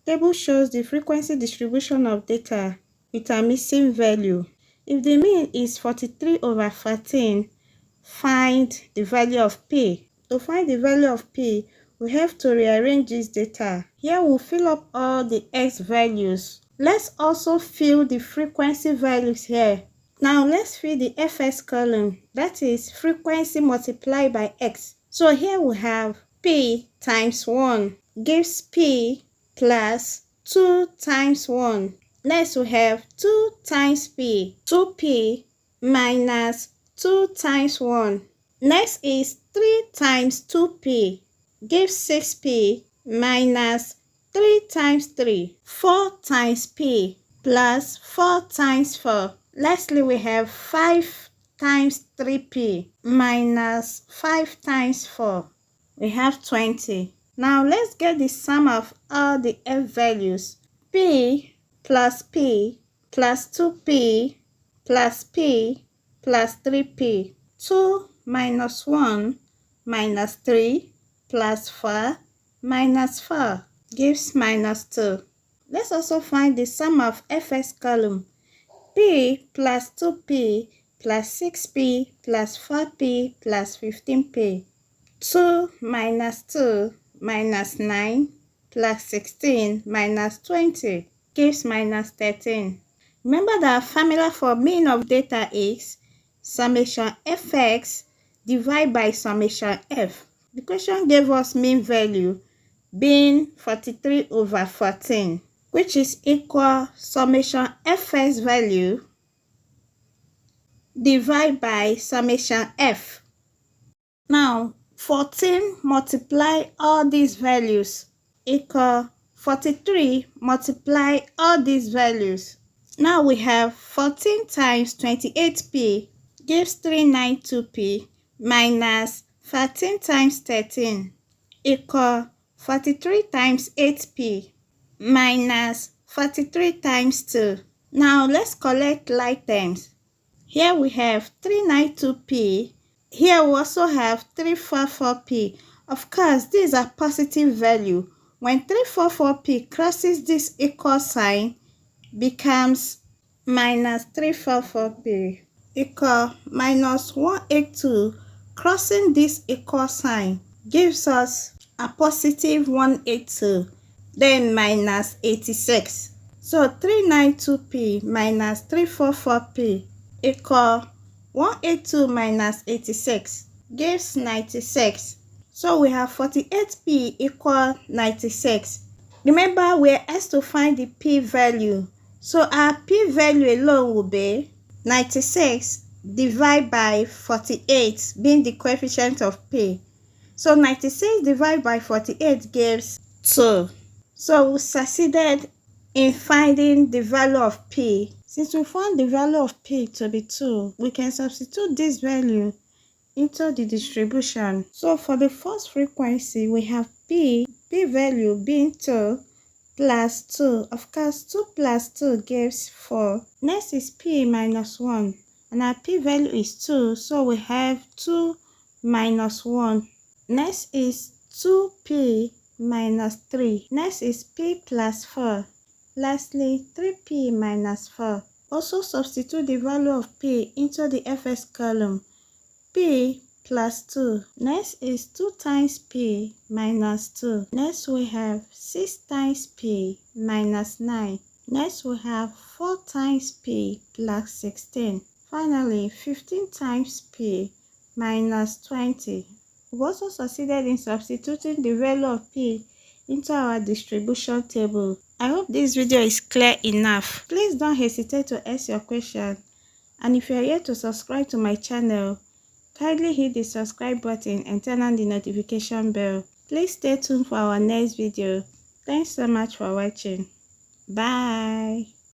Table shows the frequency distribution of data with a missing value. If the mean is 43/14, find the value of P. To find the value of P, we have to rearrange this data. Here we'll fill up all the X values. Let's also fill the frequency values here. Now let's fill the FS column, that is frequency multiplied by X. So here we have P times 1 gives P plus 2 times 1. Next we have 2 times P, 2P minus 2 times 1. Next is 3 times 2P gives 6P minus 3 times 3. 4 times P plus 4 times 4. Lastly, we have 5 times 3P minus 5 times 4. We have 20. Now let's get the sum of all the F values. P plus 2P plus P plus 3P. 2 minus 1 minus 3 plus 4 minus 4 gives minus 2. Let's also find the sum of FS column. P plus 2P plus 6P plus 4P plus 15P. 2 minus 2 minus 9 plus 16 minus 20 gives minus 13. Remember that our formula for mean of data is summation fx divided by summation f. The question gave us mean value being 43/14, which is equal summation fx value divided by summation f. Now 14 multiply all these values equal 43 multiply all these values. Now we have 14 times 28P gives 392P minus 14 times 13 equal 43 times 8P minus 43 times 2. Now let's collect like terms. Here we have 392P. Here we also have 344P. Of course, these are positive value. When 344P crosses this equal sign, becomes minus 344P equal minus 182. Crossing this equal sign gives us a positive 182, then minus 86. So 392P minus 344P equal 182 minus 86 gives 96. So we have 48P equal 96. Remember, we're asked to find the P value. So our P value alone will be 96 divided by 48, being the coefficient of P. So 96 divided by 48 gives 2. So we succeeded in finding the value of P. Since we found the value of P to be 2, we can substitute this value into the distribution. So for the first frequency, we have P value being 2 plus 2. Of course, 2 plus 2 gives 4. Next is P minus 1. And our P value is 2, so we have 2 minus 1. Next is 2P minus 3. Next is P plus 4. Lastly, 3P minus 4. Also substitute the value of P into the FS column. P plus 2. Next is 2 times P minus 2. Next we have 6 times P minus 9. Next we have 4 times P plus 16. Finally, 15 times P minus 20. We've also succeeded in substituting the value of P into our distribution table. I hope this video is clear enough. Please don't hesitate to ask your question. And if you are yet to subscribe to my channel, kindly hit the subscribe button and turn on the notification bell. Please stay tuned for our next video. Thanks so much for watching. Bye.